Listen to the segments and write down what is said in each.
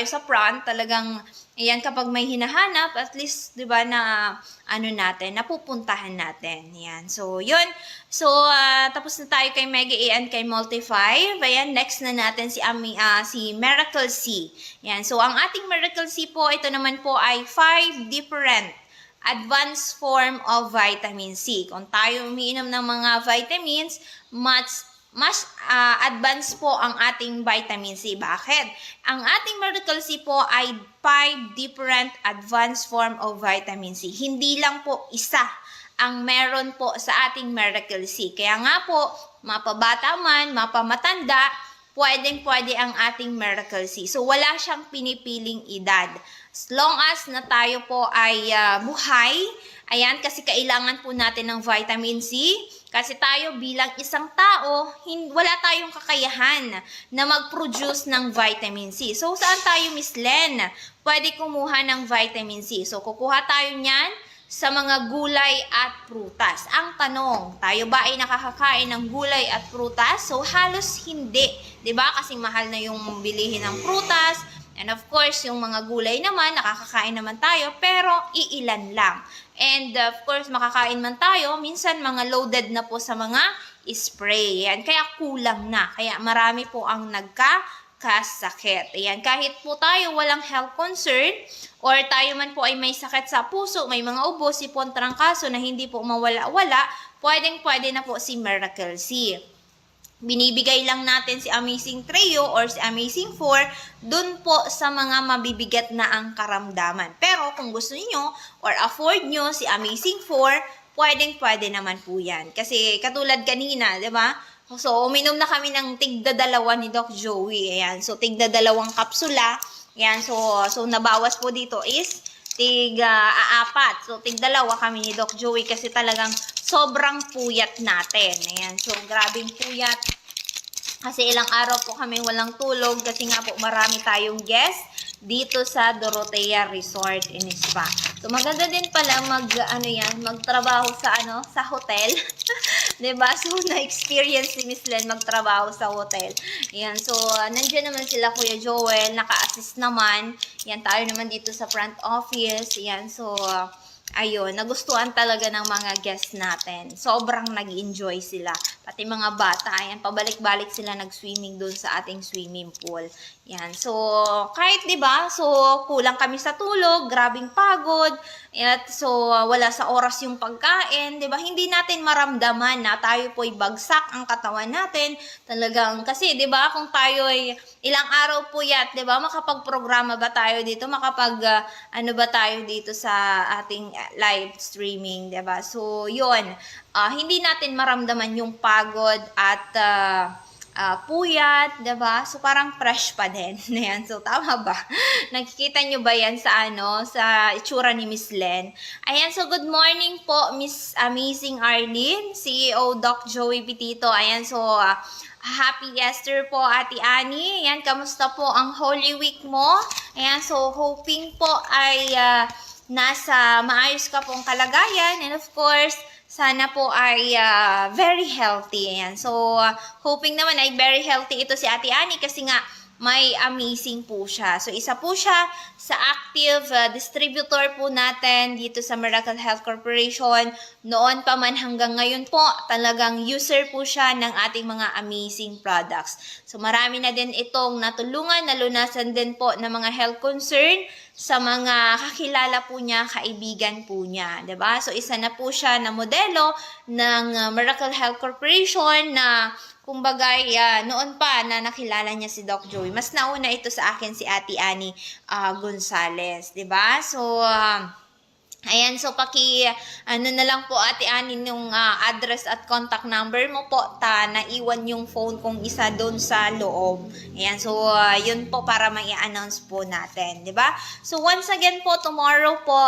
tayo sa front, talagang, ayan, kapag may hinahanap, at least, di ba, na, ano natin, napupuntahan natin. Ayan, so, yun. So, tapos na tayo kay Mega A and kay Multi5. Ayan, next na natin si Miracle C. Ayan, so, ang ating Miracle C po, ito naman po ay 5 different advanced form of vitamin C. Kung tayo umiinom ng mga vitamins, mas advanced po ang ating vitamin C. Bakit? Ang ating Miracle C po ay 5 different advanced form of vitamin C. Hindi lang po isa ang meron po sa ating Miracle C. Kaya nga po, mapabata man, mapamatanda, pwedeng-pwede ang ating Miracle C. So, wala siyang pinipiling edad. As long as na tayo po ay buhay, ayan, kasi kailangan po natin ng vitamin C. Kasi tayo bilang isang tao, wala tayong kakayahan na mag-produce ng vitamin C. So, saan tayo, Miss Len? Pwede kumuha ng vitamin C. So, kukuha tayo niyan sa mga gulay at prutas. Ang tanong, tayo ba ay nakakakain ng gulay at prutas? So, halos hindi. 'Di ba? Kasi mahal na yung bilihin ng prutas. And of course, yung mga gulay naman, nakakakain naman tayo, pero iilan lang. And of course, makakain man tayo, minsan mga loaded na po sa mga spray. Yan. Kaya kulang na. Kaya marami po ang nagkakasakit. Ayan. Kahit po tayo walang health concern, or tayo man po ay may sakit sa puso, may mga ubo, sipon, trangkaso na hindi po mawala-wala, pwedeng-pwede na po si Miracle C. Binibigay lang natin si Amazing Trio or si Amazing 4 dun po sa mga mabibigat na ang karamdaman. Pero kung gusto niyo or afford nyo si Amazing 4, pwedeng-pwede naman po yan. Kasi katulad kanina, di ba? So, uminom na kami ng tigda-dalawa ni Doc Joey. Ayan. So, tigda-dalawang kapsula. Ayan. So nabawas po dito is tig-apat. So, tig-dalawa kami ni Doc Joey kasi talagang sobrang puyat natin. Ayan. So, grabing puyat. Kasi ilang araw po kami walang tulog kasi nga po marami tayong guest dito sa Dorotea Resort and Spa. So, maganda din pala magtrabaho sa hotel. 'Di ba? So, na-experience ni Miss Len magtrabaho sa hotel. Ayan. So, nandiyan naman sila Kuya Joel, naka-assist naman. Ayan, tayo naman dito sa front office. Ayan. So, ayun, nagustuhan talaga ng mga guests natin. Sobrang nag-enjoy sila. Pati mga bata, ayan, pabalik-balik sila nag-swimming doon sa ating swimming pool. Yan. So, kahit 'di ba? So, kulang kami sa tulog, grabing pagod. At so, wala sa oras yung pagkain, 'di ba? Hindi natin maramdaman na tayo po'y bagsak ang katawan natin. Talagang kasi 'di ba, kung tayo ay ilang araw po 'di ba? Makapag-programa ba tayo dito? Ano ba tayo dito sa ating live streaming, 'di ba? So, 'yun. Hindi natin maramdaman yung pagod at puyat, 'di ba? So parang fresh pa din. Ayan, so tama ba? Nakikita nyo ba 'yan sa sa itsura ni Miss Len? Ayan, so good morning po Miss Amazing Arlene, CEO Doc Joey Pitito. Ayan, so happy Easter po Ate Annie. Ayan, kamusta po ang Holy Week mo? Ayan, so hoping po ay nasa maayos ka pong kalagayan, and of course sana po ay very healthy. Ayan. So, hoping naman ay very healthy ito si Ate Annie kasi nga may amazing po siya. So, isa po siya sa active distributor po natin dito sa Miracle Health Corporation. Noon pa man hanggang ngayon po, talagang user po siya ng ating mga amazing products. So, marami na din itong natulungan, nalunasan din po ng mga health concern sa mga kakilala po niya, kaibigan po niya, 'di ba? So isa na po siya na modelo ng Miracle Health Corporation na kumbaga noon pa na nakilala niya si Doc Joey. Mas nauna ito sa akin si Ate Annie Gonzales, 'di ba? So ayan, so na lang po Ate Annie yung address at contact number mo po, naiwan yung phone kong isa doon sa loob. Ayan, so yun po para mai-announce po natin, 'di ba? So once again po, tomorrow po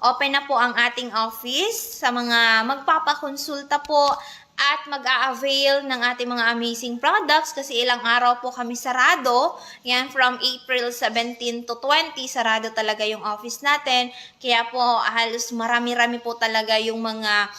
open na po ang ating office sa mga magpapakonsulta po at mag-a-avail ng ating mga amazing products kasi ilang araw po kami sarado. Yan, from April 17 to 20, sarado talaga yung office natin. Kaya po, halos marami-rami po talaga yung mga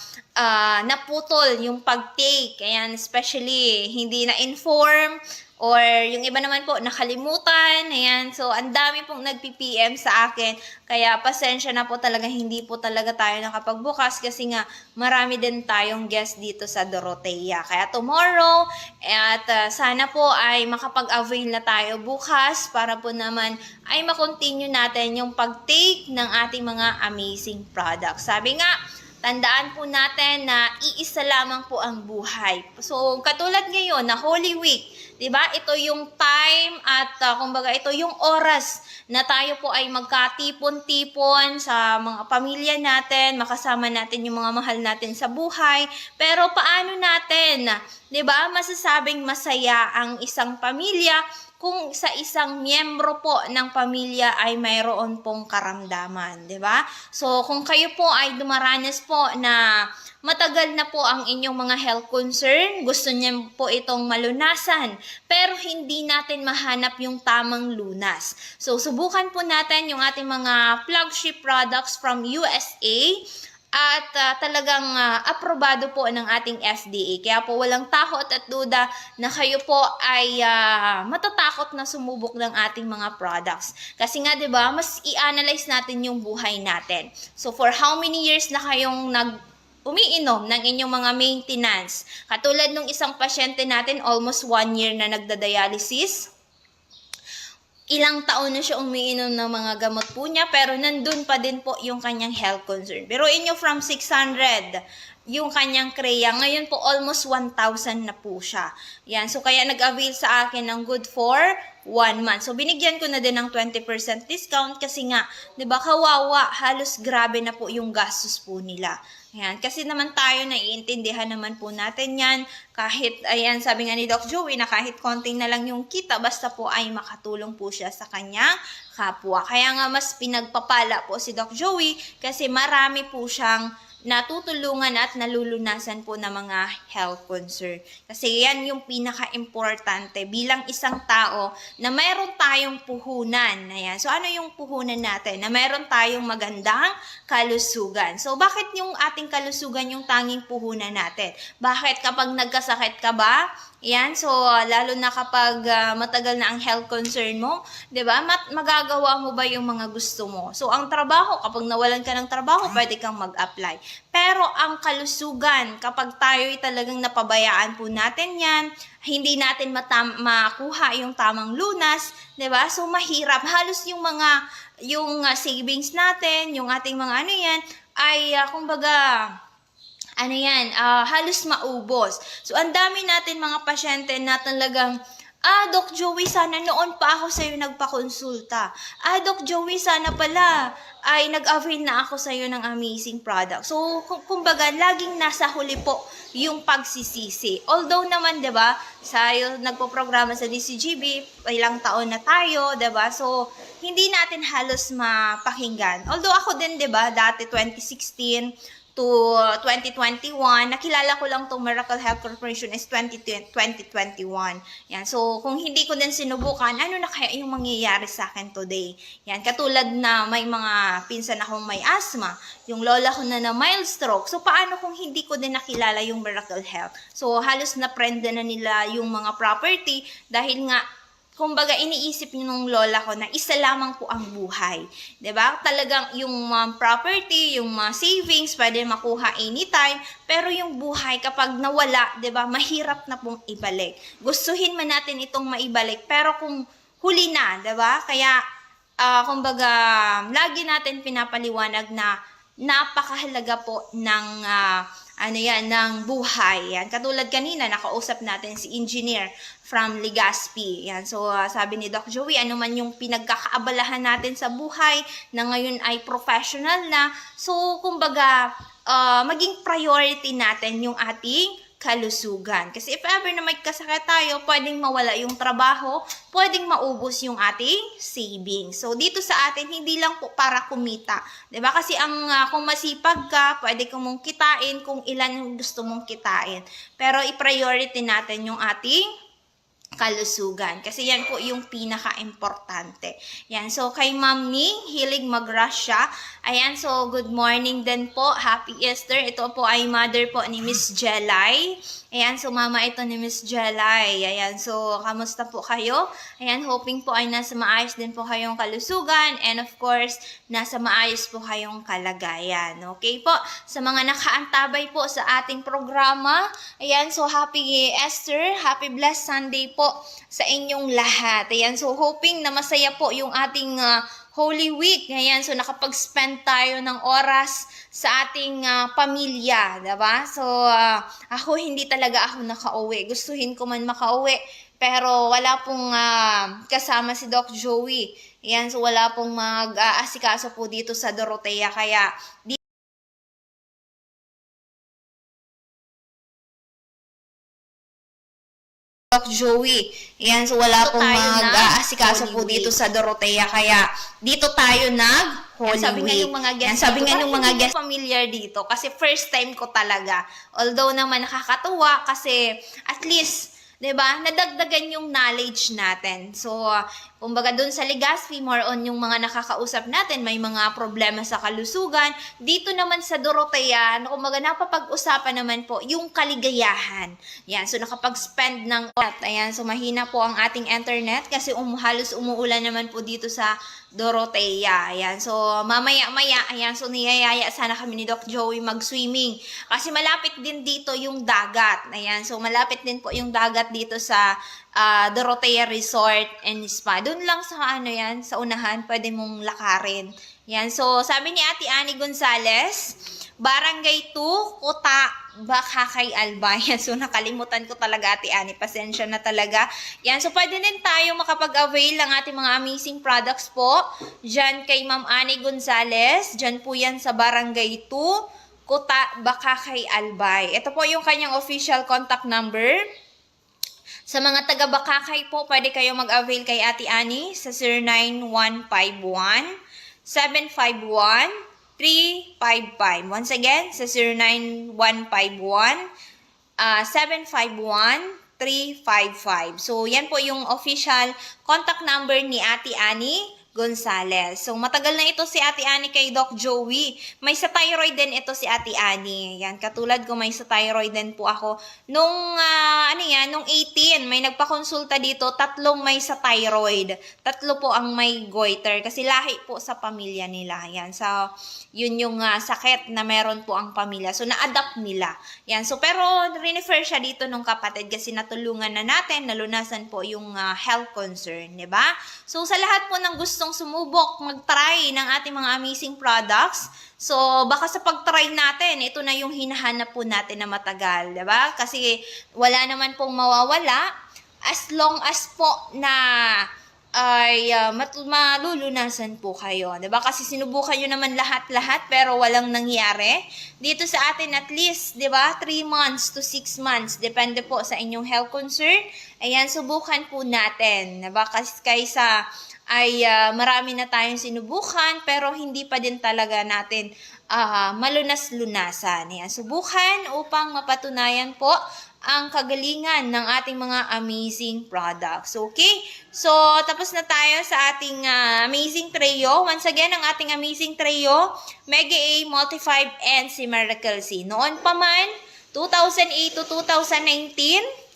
naputol yung pag-take. Ayan, especially, hindi na-inform Or yung iba naman po, nakalimutan. Ayan. So, ang dami pong nagpi-PM sa akin. Kaya, pasensya na po talaga. Hindi po talaga tayo nakapagbukas kasi nga, marami din tayong guest dito sa Dorotea. Kaya, tomorrow, at sana po ay makapag-avail na tayo bukas para po naman ay makontinue natin yung pag-take ng ating mga amazing products. Sabi nga, tandaan po natin na iisa lamang po ang buhay. So, katulad ngayon na Holy Week, 'di ba? Ito yung time at kumbaga ito yung oras na tayo po ay magkatipon-tipon sa mga pamilya natin, makasama natin yung mga mahal natin sa buhay. Pero paano natin, 'di ba? Masasabing masaya ang isang pamilya kung sa isang miyembro po ng pamilya ay mayroon pong karamdaman, 'di ba? So, kung kayo po ay dumaranas po na matagal na po ang inyong mga health concern, gusto niyo po itong malunasan, pero hindi natin mahanap yung tamang lunas. So, subukan po natin yung ating mga flagship products from USA, at talagang aprobado po ng ating FDA. Kaya po walang takot at duda na kayo po ay matatakot na sumubok ng ating mga products. Kasi nga 'di ba, mas i-analyze natin yung buhay natin. So for how many years na kayong umiinom ng inyong mga maintenance? Katulad nung isang pasyente natin, almost 1 year na nagda-dialysis. Ilang taon na siya umiinom ng mga gamot po niya, pero nandun pa din po yung kanyang health concern. Pero inyo from 600, yung kanyang kreya, ngayon po almost 1,000 na po siya. Yan, so kaya nag-avail sa akin ng good for 1 month. So binigyan ko na din ng 20% discount kasi nga, 'di ba, kawawa, halos grabe na po yung gastos po nila. Ayan, kasi naman tayo naiintindihan naman po natin yan. Kahit, ayan, sabi nga ni Doc Joey na kahit konting na lang yung kita, basta po ay makatulong po siya sa kanyang kapwa. Kaya nga mas pinagpapala po si Doc Joey kasi marami po siyang natutulungan at nalulunasan po ng mga health concern. Kasi yan yung pinaka-importante bilang isang tao na mayroon tayong puhunan. Ayan. So ano yung puhunan natin? Na mayroon tayong magandang kalusugan. So bakit yung ating kalusugan yung tanging puhunan natin? Bakit kapag nagkasakit ka ba? Yan, so lalo na kapag matagal na ang health concern mo, 'di ba? Magagawa mo ba yung mga gusto mo? So ang trabaho, kapag nawalan ka ng trabaho, pwede kang mag-apply. Pero ang kalusugan, kapag tayo ay talagang napabayaan po natin 'yan, hindi natin makuha yung tamang lunas, 'di ba? So mahirap halos yung savings natin, yung ating mga ano 'yan ay kumbaga halos maubos. So, ang dami natin mga pasyente na talagang, Doc Joey, sana noon pa ako sa'yo nagpakonsulta. Doc Joey, sana pala ay nag-avail na ako sa'yo ng amazing product. So, kumbaga, laging nasa huli po yung pagsisisi. Although naman, 'di ba, nagpo-programa sa DCGB, ilang taon na tayo, 'di ba? So, hindi natin halos mapakinggan. Although ako din, 'di ba, dati 2016 to 2021, nakilala ko lang tong Miracle Health Corporation is 2021. Yan. So, kung hindi ko din sinubukan, ano na kaya yung mangyayari sa akin today? Yan. Katulad na may mga pinsan akong may asthma, yung lola ko na mild stroke. So, paano kung hindi ko din nakilala yung Miracle Health? So, halos na-friend na nila yung mga property dahil nga kumbaga iniisip nung lola ko na isa lamang po ang buhay. 'Di ba? Talagang yung property, yung savings pwede makuha anytime, pero yung buhay kapag nawala, 'di ba? Mahirap na pong ibalik. Gustuhin man natin itong maibalik, pero kung huli na, 'di ba? Kaya kumbaga lagi natin pinapaliwanag na napakahalaga po ng ng buhay. Yan. Katulad kanina, nakausap natin si engineer from Legazpi. Yan. So, sabi ni Doc Joey, ano man yung pinagkakaabalahan natin sa buhay na ngayon ay professional na. So, kumbaga, maging priority natin yung ating kalusugan. Kasi if ever na may kasakit tayo, pwedeng mawala yung trabaho, pwedeng maubos yung ating savings. So, dito sa atin, hindi lang po para kumita. 'Di ba? Kasi kung masipag ka, pwede mong kitain kung ilan yung gusto mong kitain. Pero i-priority natin yung ating kalusugan. Kasi yan po yung pinaka-importante. Yan. So, kay Ma'am Ning, hilig mag-rush siya. Ayan. So, good morning din po. Happy Easter. Ito po ay mother po ni Miss Jelay. Ayan, sumama ito ni Miss Jelay. Ayan, so kamusta po kayo? Ayan, hoping po ay nasa maayos din po kayong kalusugan and of course, nasa maayos po kayong kalagayan. Okay po, sa mga nakaantabay po sa ating programa, ayan, so happy Easter, happy blessed Sunday po sa inyong lahat. Ayan, so hoping na masaya po yung ating Holy Week. Ayan, so nakapag-spend tayo ng oras sa ating pamilya, diba? So, ako hindi talaga ako nakauwi. Gustuhin ko man makauwi, pero wala pong kasama si Doc Joey. Ayan, so wala pong mag-aasikaso po dito sa Dorotea, kaya Doc Joey. Ayan, so wala Dito pong tayo mag-aasikaso nag- po Holy dito Week. sa Dorotea, kaya dito tayo nag-Holy Sabi nga Week. yung mga guests Yan, sabi dito, nga yung mga parang guests familiar dito kasi first time ko talaga. Although naman nakakatuwa kasi at least 'di ba? Nadagdagan yung knowledge natin. So, kumbaga doon sa Legazpi, more on yung mga nakakausap natin, may mga problema sa kalusugan. Dito naman sa Dorotea, kumbaga napapag-usapan naman po yung kaligayahan. Yan, so nakapag-spend ng ayan, so mahina po ang ating internet kasi halos umuulan naman po dito sa Dorotea. Ayan, so mamaya-maya, ayan, so niyayaya sana kami ni Doc Joey mag-swimming. Kasi malapit din dito yung dagat. Ayan, so malapit din po yung dagat dito sa Dorotea Resort and Spa. Doon lang sa yan, sa unahan, pwede mong lakarin. Yan, so sabi ni Ate Annie Gonzales, Barangay 2, Kuta, Bakakay, Albay. So nakalimutan ko talaga, Ate Annie, pasensya na talaga. Yan, so pwede din tayo makapag-avail ng ating mga amazing products po. Diyan kay Ma'am Annie Gonzales, diyan po yan sa Barangay 2, Kuta, Bakakay, Albay. Ito po yung kanyang official contact number. Sa mga taga Bakakay po, pwede kayo mag-avail kay Ate Annie sa 09151-751-355. Once again, sa 09151-751-355. So, yan po yung official contact number ni Ate Annie Gonzales. So, matagal na ito si Ate Annie kay Doc Joey. May sa thyroid din ito si Ate Annie. Yan, katulad ko may sa thyroid din po ako. Nung, nung 18, may nagpakonsulta dito, 3 may sa thyroid. 3 po ang may goiter. Kasi lahi po sa pamilya nila. Yan, so, yun yung sakit na meron po ang pamilya. So, na-adapt nila. Yan, so, pero, refer siya dito nung kapatid kasi natulungan na natin, nalunasan po yung health concern, di ba? So, sa lahat po ng gustong sumubok, mag-try ng ating mga amazing products. So, baka sa pag-try natin, ito na yung hinahanap po natin na matagal, 'di ba? Kasi wala naman pong mawawala as long as po na ay malulunasan po kayo, 'di ba? Kasi sinubukan niyo naman lahat-lahat pero walang nangyari. Dito sa atin at least, 'di ba? 3 months to 6 months, depende po sa inyong health concern. Ayan, subukan po natin, 'di ba? Kasi kaysa ay marami na tayong sinubukan pero hindi pa din talaga natin malunas-lunasan. Ayan, subukan upang mapatunayan po ang kagalingan ng ating mga amazing products. Okay? So, tapos na tayo sa ating amazing trio. Once again, ang ating amazing trio, Mega A, Multi-5, and si Miracle C. Noon pa man, 2008 to 2019,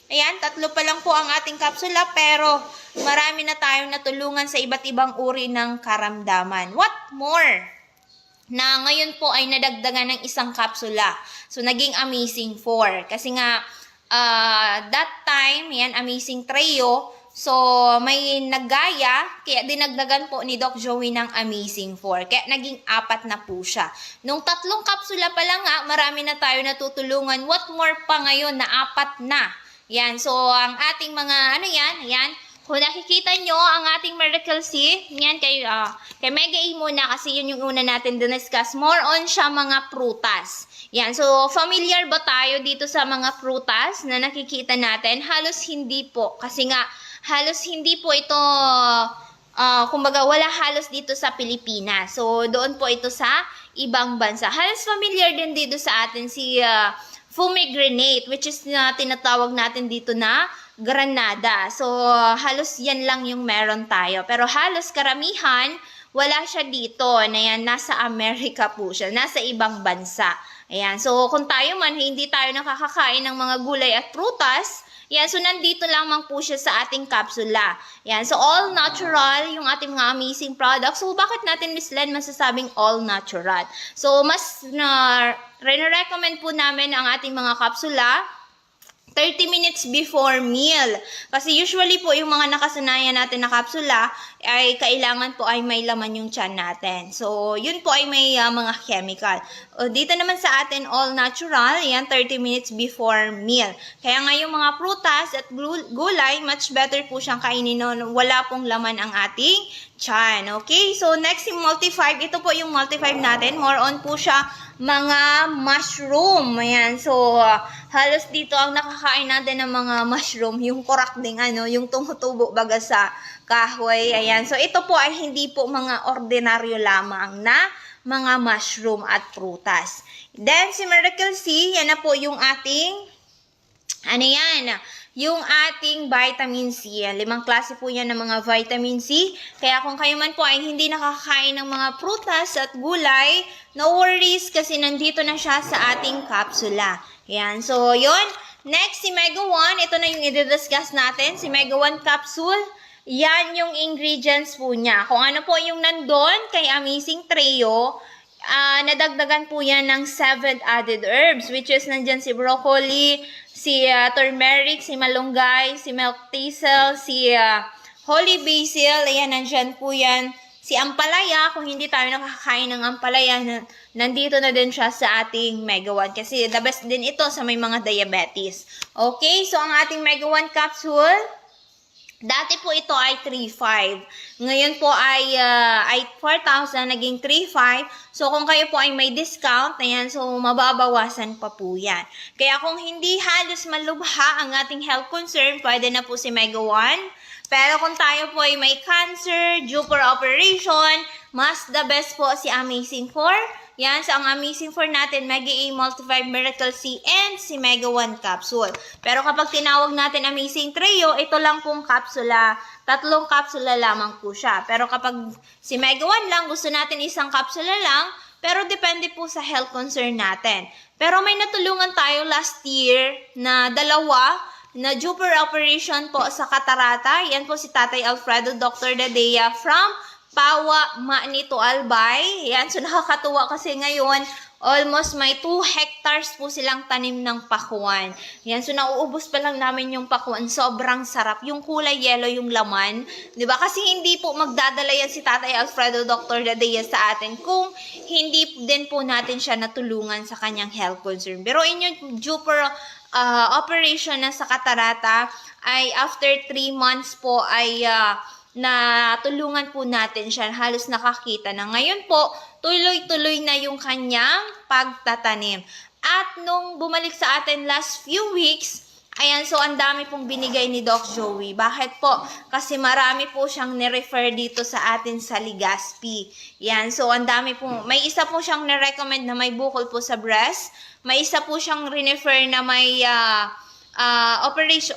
ayan, 3 pa lang po ang ating kapsula pero marami na tayong natulungan sa iba't ibang uri ng karamdaman. What more? Na ngayon po ay nadagdagan ng isang kapsula. So, naging amazing 4. Kasi nga, that time, yan, amazing trio. So, may naggaya, kaya dinagdagan po ni Doc Joey ng amazing 4. Kaya naging 4 na po siya. Nung 3 kapsula pa lang nga, marami na tayo natutulungan. What more pa ngayon na 4 na? Yan, so ang ating mga, yan, kung nakikita nyo, ang ating Miracle C, yan, kay Mega A muna kasi yun yung una natin discuss. More on siya mga prutas. Yan, so familiar ba tayo dito sa mga prutas na nakikita natin? Halos hindi po, kasi nga, halos hindi po ito, kumbaga wala halos dito sa Pilipinas. So, doon po ito sa ibang bansa. Halos familiar din dito sa atin si pomegranate, which is tinatawag natin dito na granada. So, halos yan lang yung meron tayo. Pero halos karamihan, wala siya dito. Na yan, nasa Amerika po siya. Nasa ibang bansa. Ayan, so kung tayo man, hindi tayo nakakakain ng mga gulay at prutas, yan, so nandito lamang po siya sa ating kapsula. Yan, so all natural yung ating mga amazing products. So bakit natin, Miss Len, masasabing all natural? So mas recommend po namin ang ating mga kapsula 30 minutes before meal. Kasi usually po yung mga nakasanayan natin na kapsula ay kailangan po ay may laman yung tiyan natin. So yun po ay may mga chemical. Dito naman sa atin all natural, yan 30 minutes before meal. Kaya nga yung mga prutas at gulay, much better po siyang kainin noon. Wala pong laman ang ating tiyan. Okay? So next yung multi-5. Ito po yung multi-5 natin. More on po siya mga mushroom. Ayan. So, halos dito ang nakakain natin ng mga mushroom, yung kurak ding yung tumutubo baga sa kahoy. Ayan. So, ito po ay hindi po mga ordinaryo lamang na mga mushroom at prutas. Then, si Miracle C, yan na po yung ating, yung ating vitamin C. 5 klase po yan ng mga vitamin C. Kaya kung kayo man po ay hindi nakakain ng mga prutas at gulay, no worries kasi nandito na siya sa ating kapsula. Yan. So, yun. Next, si Mega 1. Ito na yung i-discuss natin. Si Mega 1 capsule. Yan yung ingredients po niya. Kung ano po yung nandun kay Amazing Trio, nadagdagan po yan ng 7 added herbs, which is nandyan si broccoli, si turmeric, si malunggay, si milk thistle, si holy basil, ayan, nandyan po yan. Si ampalaya, kung hindi tayo nakakain ng ampalaya, nandito na din siya sa ating Mega 1 kasi the best din ito sa may mga diabetes. Okay, so ang ating Mega 1 capsule, dati po ito ay 3.5. Ngayon po ay 4,000, naging 3.5. So, kung kayo po ay may discount, ayan, so mababawasan pa po yan. Kaya kung hindi halos malubha ang ating health concern, pwede na po si Mega 1. Pero kung tayo po ay may cancer, due for operation, mas the best po si Amazing 4. Yan, so ang Amazing 4 natin, Mega A, Multi-5, Miracle C, and si Mega 1 capsule. Pero kapag tinawag natin Amazing Trio, ito lang pong kapsula. 3 kapsula lamang po siya. Pero kapag si Mega 1 lang, gusto natin isang kapsula lang, pero depende po sa health concern natin. Pero may natulungan tayo last year na 2 na due for operation po sa Catarata. Yan po si Tatay Alfredo, Dr. Dadea from Pawa, Manito, Albay. Yan, so nakakatuwa kasi ngayon, almost may 2 hectares po silang tanim ng pakuan. Yan, so nauubos pa lang namin yung pakuan. Sobrang sarap. Yung kulay yellow yung laman. 'Di ba? Kasi hindi po magdadala yan si Tatay Alfredo, Dr. Dadea sa atin kung hindi din po natin siya natulungan sa kanyang health concern. Pero yung due for operation na sa Catarata ay after 3 months po ay na tulungan po natin siya, halos nakakita na. Ngayon po, tuloy-tuloy na yung kanyang pagtatanim. At nung bumalik sa atin last few weeks, ayan, so ang dami pong binigay ni Doc Joey. Bakit po? Kasi marami po siyang nirefer dito sa atin sa Legazpi. Yan, so ang dami po. May isa po siyang nirecommend na may bukol po sa breast. May isa po siyang refer na may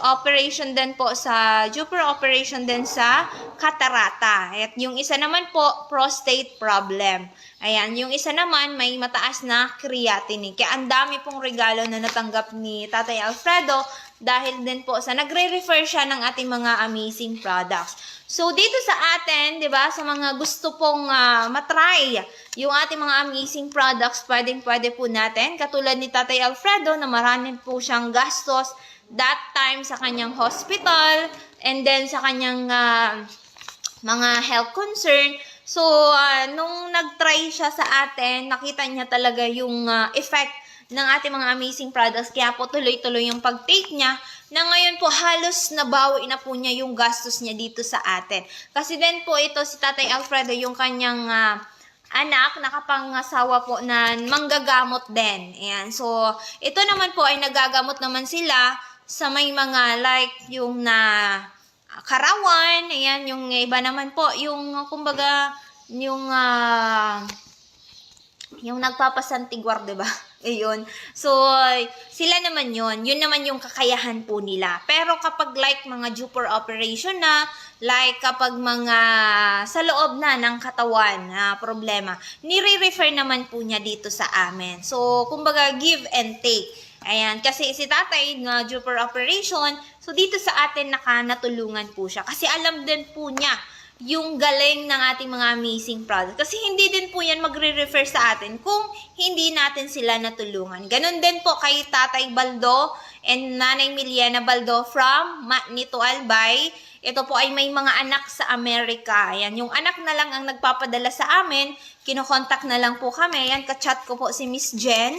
operation din po sa Jupiter operation din sa Catarata. At yung isa naman po, prostate problem. Ayan, yung isa naman may mataas na creatinine. Kaya ang dami pong regalo na natanggap ni Tatay Alfredo dahil din po sa nagre-refer siya ng ating mga amazing products. So dito sa atin, 'di ba, sa mga gusto pong matry yung ating mga amazing products, pwede po natin katulad ni Tatay Alfredo na marami po siyang gastos that time sa kanyang hospital and then sa kanyang mga health concern. So, nung nag-try siya sa atin, nakita niya talaga yung effect ng ating mga amazing products. Kaya po tuloy-tuloy yung pag-take niya na ngayon po halos nabawi na po niya yung gastos niya dito sa atin. Kasi din po ito si Tatay Alfredo, yung kanyang anak, nakapangasawa po na manggagamot din. Ayan. So, ito naman po ay nagagamot naman sila sa may mga like yung na Karawan, ayan, yung iba naman po, yung kumbaga, yung yung nagpapasantigwar, 'di ba? Ayun. So, sila naman yun. Yun naman yung kakayahan po nila. Pero kapag like mga duper operation na, like kapag mga sa loob na ng katawan na problema, nire-refer naman po niya dito sa amin. So, kumbaga give and take. Ayan, kasi si tatay na duper operation, so dito sa atin natulungan po siya. Kasi alam din po niya yung galing ng ating mga amazing product. Kasi hindi din po yan magre-refer sa atin kung hindi natin sila natulungan. Ganon din po kay Tatay Baldo and Nanay Miliana Baldo from Nito Albay. Ito po ay may mga anak sa Amerika. Ayan, yung anak na lang ang nagpapadala sa amin. Kinokontak na lang po kami. Ayan, kachat ko po si Miss Jen.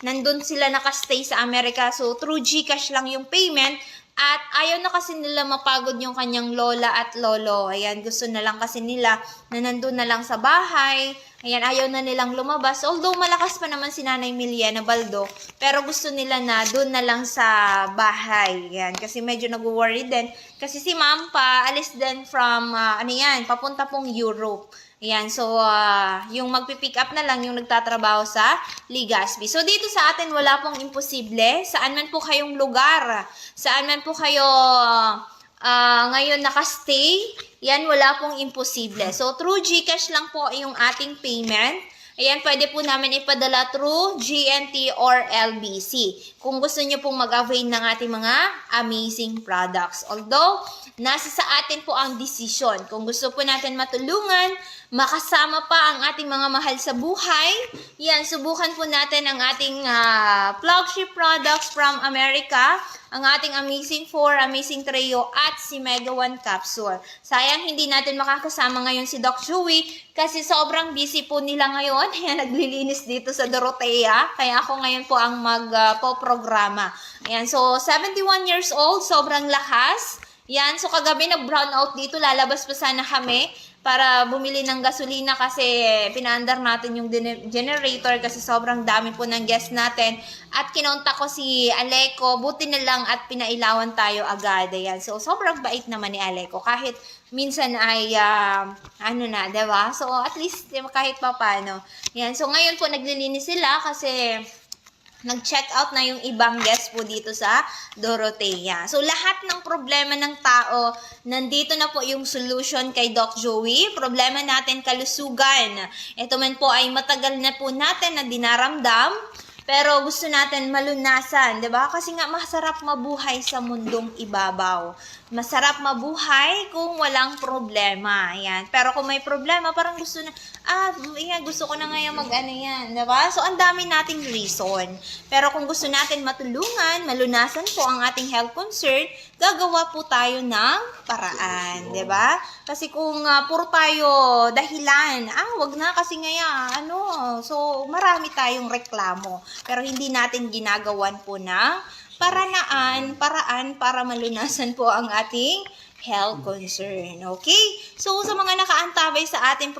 Nandun sila nakastay sa Amerika. So, through GCash lang yung payment. At ayaw na kasi nila mapagod yung kanyang lola at lolo. Ayan, gusto na lang kasi nila na nandun na lang sa bahay. Ayan, ayaw na nilang lumabas. Although malakas pa naman si Nanay Miliana Baldo, pero gusto nila na doon na lang sa bahay. Ayan, kasi medyo nag-worry din. Kasi si Ma'am pa, alis din from, papunta pong Europe. Ayan, so yung magpipick up na lang yung nagtatrabaho sa Legazpi. So dito sa atin wala pong imposible. Saan man po kayong lugar, saan man po kayo ngayon nakastay, yan wala pong imposible. So through GCash lang po yung ating payment. Ayan, pwede po namin ipadala through GNT or LBC. Kung gusto nyo pong mag-avail ng ating mga amazing products. Although, nasa sa atin po ang decision. Kung gusto po natin matulungan, makasama pa ang ating mga mahal sa buhay, yan, subukan po natin ang ating flagship products from America, ang ating Amazing 4, Amazing Trio, at si Mega 1 Capsule. Sayang hindi natin makakasama ngayon si Doc Joey kasi sobrang busy po nila ngayon. Ayan, naglilinis dito sa Dorotea. Kaya ako ngayon po ang magpo-programa. Ayan, so 71 years old, sobrang lakas. Yan, so kagabi nag-brown out dito, lalabas pa sana kami para bumili ng gasolina kasi pinaandar natin yung generator kasi sobrang dami po ng guest natin. At kinontak ko si Aleco, buti na lang at pinailawan tayo agad. Ayan. So sobrang bait naman ni Aleco kahit minsan ay diba? So at least kahit pa paano. Ayan. So ngayon po naglilinis sila kasi nag-check out na yung ibang guests po dito sa Dorotea. So, lahat ng problema ng tao, nandito na po yung solution kay Doc Joey. Problema natin kalusugan. Ito man po ay matagal na po natin na dinaramdam, pero gusto natin malunasan, 'di ba? Kasi nga masarap mabuhay sa mundong ibabaw. Masarap mabuhay kung walang problema. Ayan. Pero kung may problema, parang gusto na, gusto ko na ngayon yan, 'di ba? So, ang dami nating reason. Pero kung gusto natin matulungan, malunasan po ang ating health concern, gagawa po tayo ng paraan, 'di ba? Kasi kung puro tayo dahilan, wag na kasi ngayon, so marami tayong reklamo. Pero hindi natin ginagawan po ng paraan para malunasan po ang ating health concern. Okay? So, sa mga nakaantabay sa ating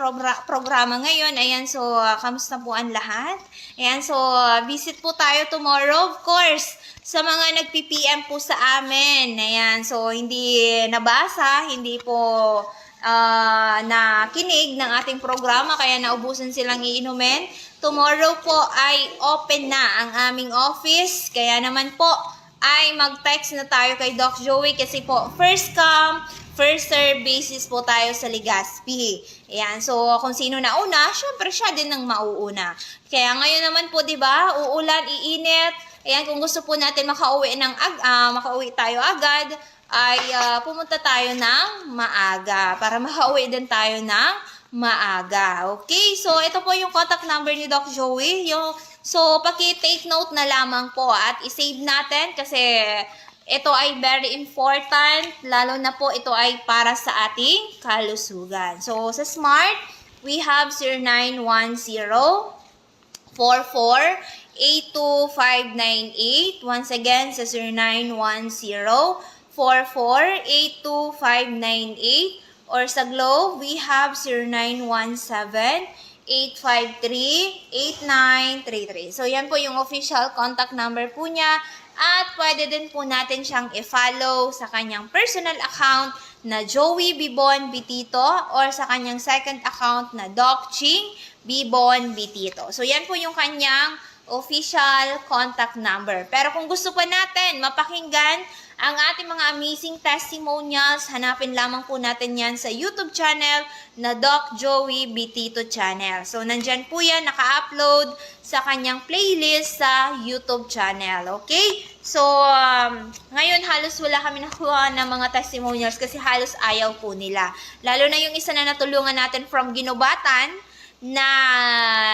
programa ngayon, ayan, so, kamusta po ang lahat? Ayan, so, visit po tayo tomorrow, of course, sa mga nag-PPM po sa amin. Ayan, so, hindi nabasa, hindi po nakinig ng ating programa, kaya naubusan silang iinumin. Tomorrow po ay open na ang aming office, kaya naman po ay mag-text na tayo kay Doc Joey kasi po first come, first serve basis po tayo sa Legazpi. Ayan, so kung sino nauna, syempre siya din ang mauuna. Kaya ngayon naman po, 'di ba? Uulan, iinit. Ayan, kung gusto po natin makauwi tayo agad, ay pumunta tayo ng maaga para makauwi din tayo ng maaga. Okay? So, ito po yung contact number ni Doc Joey. So, paki-take note na lamang po at i-save natin kasi ito ay very important. Lalo na po ito ay para sa ating kalusugan. So, sa Smart, we have 0910-44-82598. Once again, sa 0910-44-82598. Or sa Globe, we have 0917-853-8933. So, yan po yung official contact number po niya. At pwede din po natin siyang i-follow sa kanyang personal account na Joey Bibon Bitito or sa kanyang second account na Doc Ching Bibon Bitito. So, yan po yung kanyang official contact number. Pero kung gusto pa natin mapakinggan ang ating mga amazing testimonials, hanapin lamang po natin yan sa YouTube channel na Doc Joey Bitito channel. So, nandyan po yan, naka-upload sa kanyang playlist sa YouTube channel. Okay? So, ngayon halos wala kami nakuha ng mga testimonials kasi halos ayaw po nila. Lalo na yung isa na natulungan natin from Ginobatan, na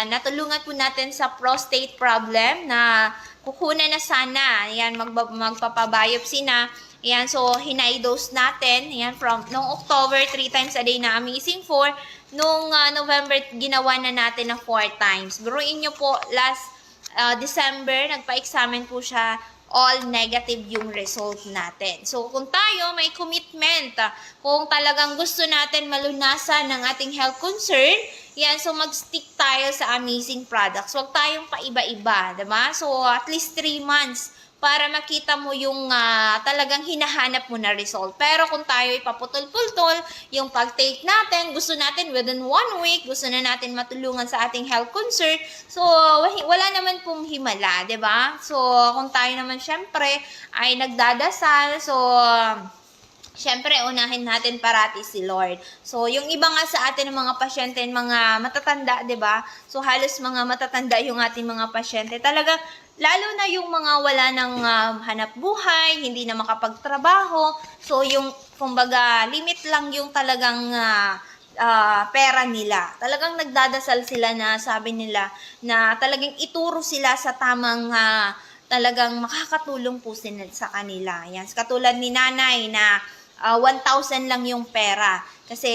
natulungan po natin sa prostate problem na kukunan na sana. Ayan, magpapabiopsy na. Ayan, so hina-dose natin. Ayan, from noong October, 3 times a day na Amazing 4. Noong November, ginawa na natin ng 4 times. Biruin nyo po, last December, nagpa-examine po siya, all negative yung result natin. So, kung tayo may commitment, kung talagang gusto natin malunasan ng ating health concern, yan, so mag-stick tayo sa amazing products. Huwag tayong paiba-iba, diba? So, at least 3 months para makita mo yung talagang hinahanap mo na result. Pero kung tayo ipaputol-pultol, yung pag-take natin, gusto natin within 1 week, gusto na natin matulungan sa ating health concern, so wala naman pong himala, diba? So, kung tayo naman syempre ay nagdadasal, so syempre, unahin natin parati si Lord. So, yung iba nga sa atin ng mga pasyente, mga matatanda, 'di ba? So, halos mga matatanda yung ating mga pasyente. Talaga, lalo na yung mga wala ng hanap buhay, hindi na makapagtrabaho. So, yung, kumbaga, limit lang yung talagang pera nila. Talagang nagdadasal sila na, sabi nila, na talagang ituro sila sa tamang talagang makakatulong po sila sa kanila. Yan, katulad ni nanay na 1,000 lang yung pera. Kasi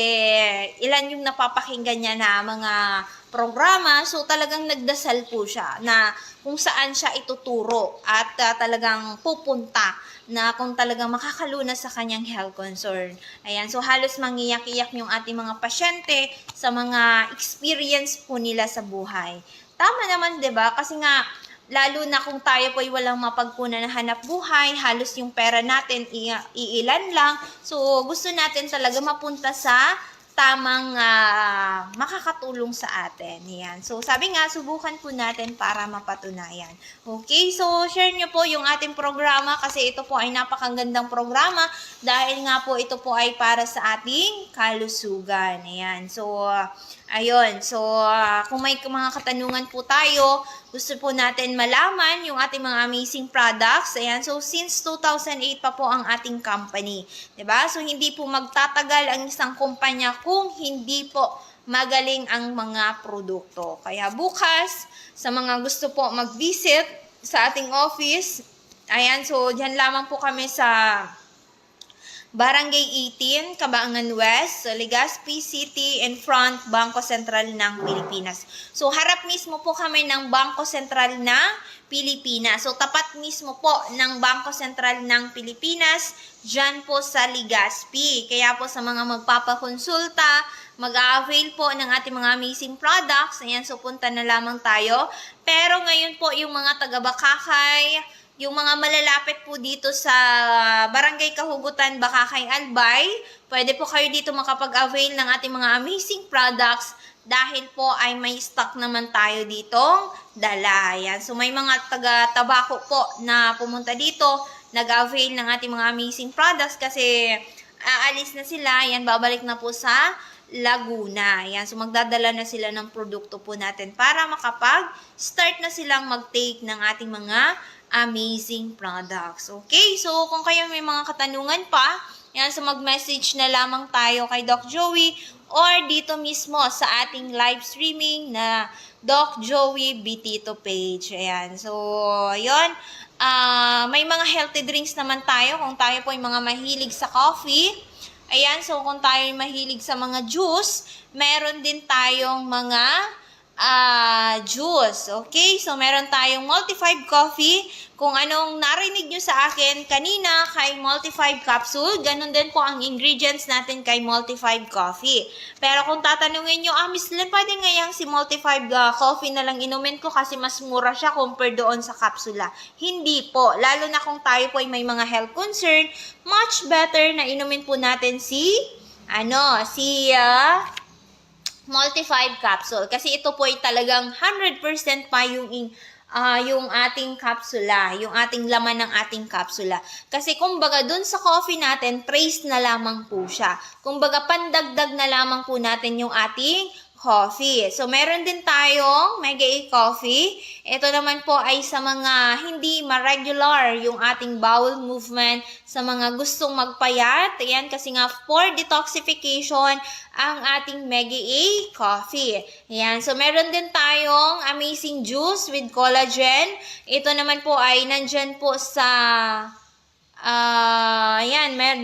ilan yung napapakinggan niya na mga programa, so talagang nagdasal po siya na kung saan siya ituturo at talagang pupunta na kung talagang makakalunas sa kanyang health concern. Ayan, so halos mangiyak-iyak yung ating mga pasyente sa mga experience po nila sa buhay. Tama naman, 'di ba? Kasi nga lalo na kung tayo po ay walang mapagkunan na hanap buhay, halos yung pera natin iilan lang. So, gusto natin talaga mapunta sa tamang makakatulong sa atin. Yan. So, sabi nga, subukan po natin para mapatunayan. Okay, so share nyo po yung ating programa kasi ito po ay napakagandang programa dahil nga po ito po ay para sa ating kalusugan. Ayan. So, ayun. So, kung may mga katanungan po tayo, gusto po natin malaman yung ating mga amazing products. Ayan. So, since 2008 pa po ang ating company. 'Di ba? So, hindi po magtatagal ang isang kumpanya kung hindi po magaling ang mga produkto. Kaya bukas, sa mga gusto po mag-visit sa ating office, ayan, so dyan lamang po kami sa Barangay 18, Cabangan West, Legazpi City, in front Bangko Sentral ng Pilipinas. So, harap mismo po kami ng Bangko Sentral ng Pilipinas. So, tapat mismo po ng Bangko Sentral ng Pilipinas, dyan po sa Legazpi. Kaya po sa mga magpapakonsulta, mag-a-avail po ng ating mga amazing products, ayan, so punta na lamang tayo. Pero ngayon po, yung mga taga-Bakakay, yung mga malalapit po dito sa Barangay Kahugutan, Bakakay, Albay, pwede po kayo dito makapag-avail ng ating mga amazing products dahil po ay may stock naman tayo ditong dala. Yan. So may mga taga-tabako po na pumunta dito, nag-avail ng ating mga amazing products kasi aalis na sila, yan, babalik na po sa Laguna. Yan. So magdadala na sila ng produkto po natin para makapag-start na silang mag-take ng ating mga amazing products. Okay? So, kung kayo may mga katanungan pa, yan, so mag-message na lamang tayo kay Doc Joey or dito mismo sa ating live streaming na Doc Joey Bitito page. Ayan. So, yun. May mga healthy drinks naman tayo kung tayo po ay mga mahilig sa coffee. Ayan. So, kung tayo ay mahilig sa mga juice, meron din tayong mga juice. Okay? So, meron tayong Multi-5 coffee. Kung anong narinig nyo sa akin kanina kay Multi-5 capsule, ganun din po ang ingredients natin kay Multi-5 coffee. Pero kung tatanungin nyo, Miss Lynn, pwede ngayang si Multi-5 coffee na lang inumin ko kasi mas mura siya compare doon sa kapsula. Hindi po. Lalo na kung tayo po ay may mga health concern, much better na inumin po natin si Multi-5 capsule. Kasi ito po ay talagang 100% pa yung ating kapsula, yung ating laman ng ating kapsula. Kasi kumbaga dun sa coffee natin, trace na lamang po siya. Kumbaga pandagdag na lamang po natin yung ating coffee. So, meron din tayong Mega A Coffee. Ito naman po ay sa mga hindi ma-regular yung ating bowel movement, sa mga gustong magpayat. Ayan, kasi nga for detoxification ang ating Mega A Coffee. Ayan, so meron din tayong amazing juice with collagen. Ito naman po ay nandyan po sa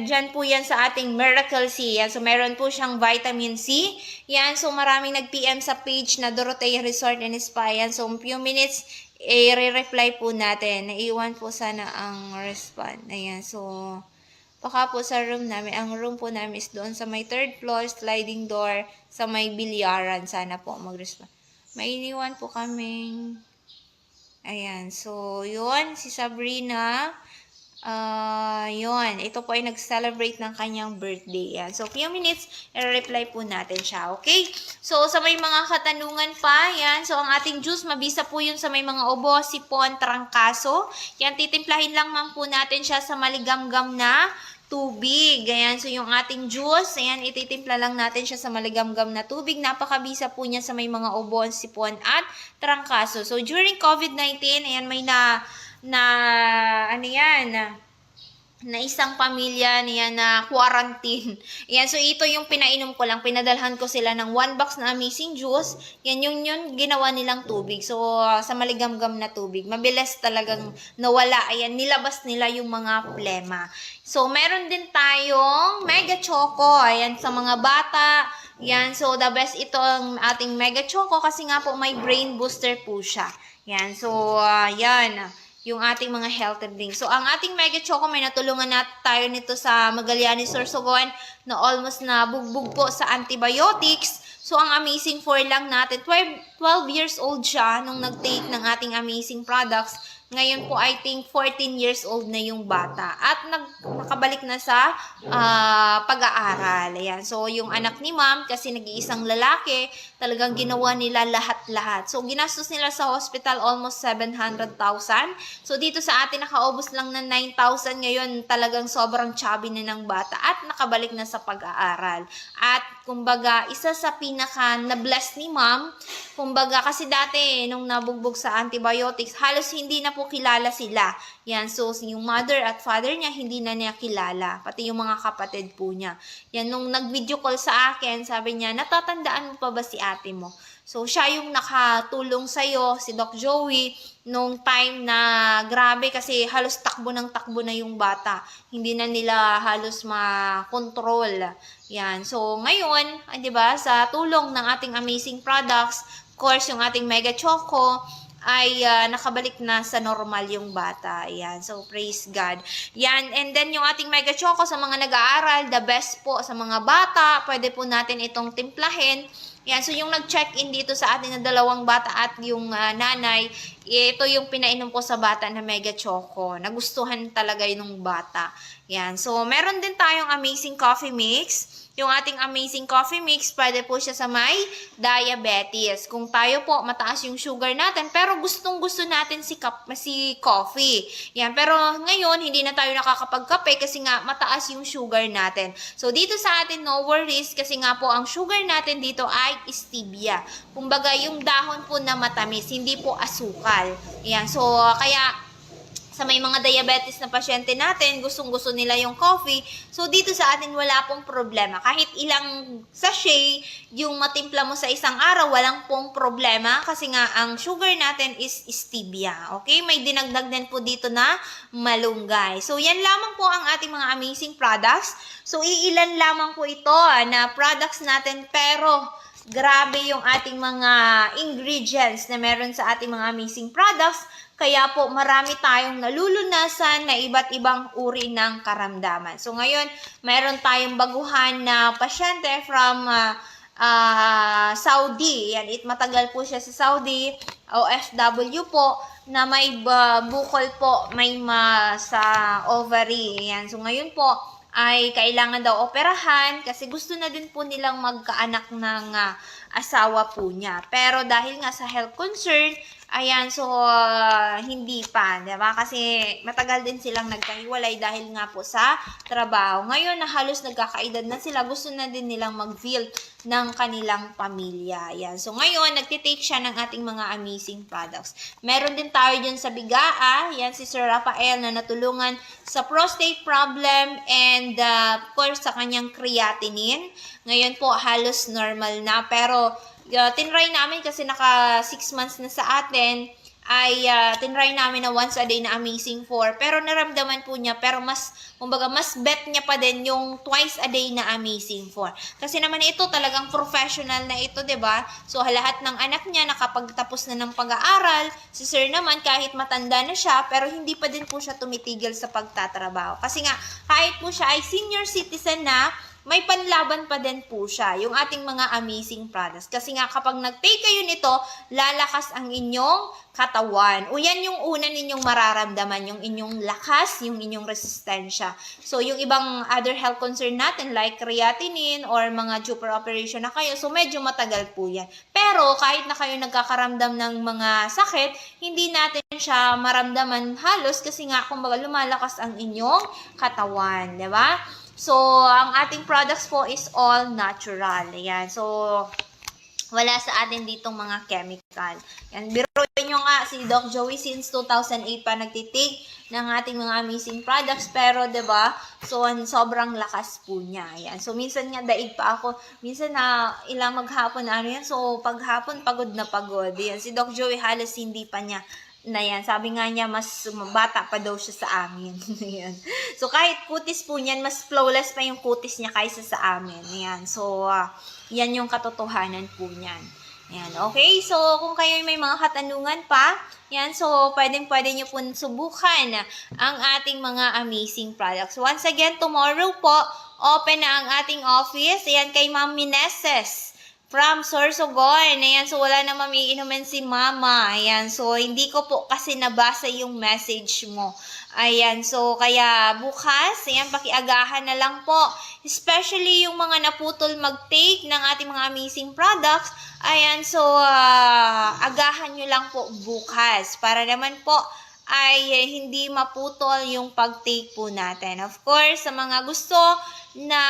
dyan po yan sa ating Miracle C. Yan, so meron po siyang vitamin C. Yan, so maraming nag-PM sa page na Dorotea Resort and Spa. Yan, so few minutes, i-reply po natin. Naiwan po sana ang respond. Ayan, so baka po sa room namin. Ang room po namin is doon sa may 3rd floor, sliding door, sa may bilyaran. Sana po mag-respond. May iniwan po kaming. Ayan, so yun, si Sabrina. Yun. Ito po ay nag-celebrate ng kanyang birthday. Yan. So, few minutes, i-reply po natin siya. Okay? So, sa may mga katanungan pa, yan. So, ang ating juice, mabisa po yun sa may mga ubo, sipon, trangkaso. Yan, titimplahin lang man po natin siya sa maligamgam na tubig. Ayan, so yung ating juice, ayan, ititimpla lang natin siya sa maligamgam na tubig. Napakabisa po niya sa may mga ubon, sipon, at trangkaso. So, during COVID-19, ayan, may na isang pamilya niya na quarantine. Yan, so ito yung pinainom ko lang. Pinadalhan ko sila ng 1 box na amazing juice. Yan yung ginawa nilang tubig. So, sa maligamgam na tubig. Mabilis talagang nawala. Ayan, nilabas nila yung mga plema. So, meron din tayong Mega Choco. Ayan, sa mga bata. Yan, so the best ito ang ating Mega Choco kasi nga po may brain booster po siya. Yan, so, yan yung ating mga healthy drinks. So, ang ating Mega Choco, may natulungan na tayo nito sa Magallanes Sorsogon na almost na bugbog po sa antibiotics. So, ang amazing 4 lang natin. 12 years old siya nung nag-take ng ating amazing products. Ngayon po, I think 14 years old na yung bata. At nakabalik na sa pag-aaral. Ayan. So, yung anak ni ma'am, kasi nag-iisang lalaki, talagang ginawa nila lahat-lahat. So, ginastos nila sa hospital almost 700,000. So, dito sa atin, nakaubos lang ng 9,000. Ngayon, talagang sobrang chubby na ng bata. At nakabalik na sa pag-aaral. At, kumbaga, isa sa pinaka na-bless ni ma'am, kumbaga, kasi dati, nung nabugbog sa antibiotics, halos hindi na po kilala sila. Yan, so yung mother at father niya, hindi na niya kilala. Pati yung mga kapatid po niya. Yan, nung nag-video call sa akin, sabi niya, natatandaan mo pa ba si ate mo? So, siya yung nakatulong sa'yo, si Doc Joey, nung time na grabe kasi halos takbo na yung bata. Hindi na nila halos makontrol. Yan, so ngayon, di ba, sa tulong ng ating amazing products, of course, yung ating Mega Choco, ay nakabalik na sa normal yung bata. Ayan. So, praise God. Yan. And then, yung ating Mega Choco sa mga nag-aaral, the best po sa mga bata. Pwede po natin itong timplahin. Yan. So, yung nag-check-in dito sa ating na 2 bata at yung nanay, ito yung pinainom ko sa bata na Mega Choco. Nagustuhan talaga yung bata. Yan. So, meron din tayong amazing coffee mix. Yung ating amazing coffee mix, pwede po siya sa may diabetes. Kung tayo po, mataas yung sugar natin, pero gustong-gusto natin si coffee. Yan. Pero ngayon, hindi na tayo nakakapagkape kasi nga mataas yung sugar natin. So, dito sa atin, no worries kasi nga po ang sugar natin dito ay stevia. Kumbaga, yung dahon po na matamis, hindi po asukal. Yan. So, kaya sa may mga diabetes na pasyente natin, gustong-gusto nila yung coffee. So, dito sa atin, wala pong problema. Kahit ilang sachet yung matimpla mo sa isang araw, walang pong problema kasi nga ang sugar natin is stevia. Okay? May dinagdag din po dito na malunggay. So, yan lamang po ang ating mga amazing products. So, iilan lamang po ito na products natin pero grabe yung ating mga ingredients na meron sa ating mga amazing products. Kaya po marami tayong nalulunasan na iba't ibang uri ng karamdaman. So ngayon, meron tayong baguhan na pasyente from Saudi. Yan, matagal po siya sa Saudi, OFW po, na may bukol po, may sa ovary. Yan. So ngayon po, ay kailangan daw operahan kasi gusto na din po nilang magkaanak ng asawa po niya. Pero dahil nga sa health concern, ayan, so hindi pa, diba? Kasi matagal din silang nagkahiwalay dahil nga po sa trabaho. Ngayon na halos nagkakaedad na sila, gusto na din nilang mag-build ng kanilang pamilya. Ayan. So ngayon, nagtitake siya ng ating mga amazing products. Meron din tayo dyan sa Bigaa. Yan si Sir Rafael na natulungan sa prostate problem and of course sa kanyang creatinine. Ngayon po, halos normal na. Pero tinry namin kasi naka 6 months na sa atin, ay tinry namin na once a day na Amazing 4. Pero naramdaman po niya, pero kumbaga mas bet niya pa din yung twice a day na Amazing 4. Kasi naman ito talagang professional na ito, 'di ba? So lahat ng anak niya nakapagtapos na ng pag-aaral. Si Sir naman kahit matanda na siya, pero hindi pa din po siya tumitigil sa pagtatrabaho. Kasi nga kahit po siya ay senior citizen na, may panlaban pa din po siya, yung ating mga amazing products. Kasi nga, kapag nag-take kayo nito, lalakas ang inyong katawan. O yan yung una ninyong mararamdaman, yung inyong lakas, yung inyong resistensya. So, yung ibang other health concern natin, like creatinine or mga super operation na kayo, so medyo matagal po yan. Pero, kahit na kayo nagkakaramdam ng mga sakit, hindi natin siya maramdaman halos kasi nga, kumbaga, lumalakas ang inyong katawan. Diba? So, ang ating products po is all natural. Ayan. So, wala sa atin ditong mga chemical. Yan. Biruin nyo nga si Doc Joey since 2008 pa nagtitake ng ating mga amazing products. Pero, 'di ba? So, sobrang lakas po niya. Ayan. So, minsan nga daig pa ako. Minsan na ilang maghapon na ano yan. So, paghapon pagod na pagod. Ayan. Si Doc Joey halos hindi pa niya na yan. Sabi nga niya, mas bata pa daw siya sa amin. Ayan. So, kahit kutis po niyan, mas flawless pa yung kutis niya kaysa sa amin. Ayan. So, yan yung katotohanan po niyan. Ayan. Okay? So, kung kayo may mga katanungan pa, yan. So, pwede nyo po subukan ang ating mga amazing products. Once again, tomorrow po, open na ang ating office. Ayan, kay Ma'am Mineses from Sorsogon. Ayan, so wala na mamiinumin si Mama. Ayan, so hindi ko po kasi nabasa yung message mo. Ayan, so kaya bukas, ayan, pakiagahan na lang po. Especially yung mga naputol mag-take ng ating mga amazing products. Ayan, so agahan nyo lang po bukas. Para naman po ay hindi maputol yung pag-take po natin. Of course, sa mga gusto na